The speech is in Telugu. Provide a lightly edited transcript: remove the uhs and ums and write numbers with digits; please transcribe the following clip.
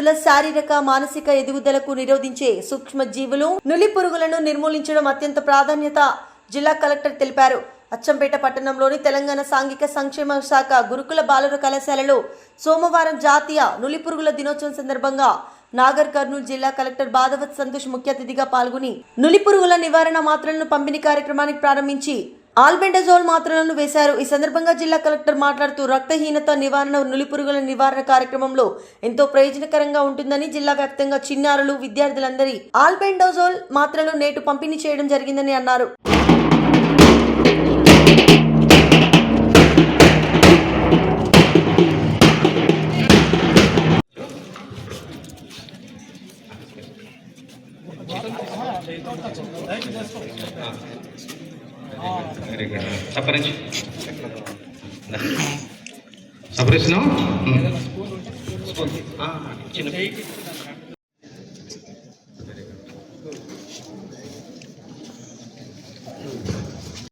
విద్యార్థుల శారీరక మానసిక ఎదుగుదలకు నిరోధించే సూక్ష్మ జీవులు నులి పురుగులను నిర్మూలించడం అత్యంత ప్రాధాన్యత జిల్లా కలెక్టర్ తెలిపారు. అచ్చంపేట పట్టణంలోని తెలంగాణ సాంఘిక సంక్షేమ శాఖ గురుకుల బాలుర కళాశాలలో సోమవారం జాతీయ నులిపురుగుల దినోత్సవం సందర్భంగా నాగర్ కర్నూలు జిల్లా కలెక్టర్ బాధవత్ సంతోష్ ముఖ్య అతిథిగా పాల్గొని నులిపురుగుల నివారణ మాత్రలను పంపిణీ కార్యక్రమానికి ప్రారంభించి ఆల్బెండజోల్ మాత్రలను వేశారు. ఈ సందర్భంగా జిల్లా కలెక్టర్ మాట్లాడుతూ రక్తహీనత నివారణ నులిపురుగుల నివారణ కార్యక్రమంలో ఎంతో ప్రయోజనకరంగా ఉంటుందని, జిల్లా వ్యాప్తంగా చిన్నారులు విద్యార్థులందరి ఆల్బెండజోల్ మాత్రలు నేటు పంపిణీ చేయడం జరిగిందని అన్నారు. సపరేషన్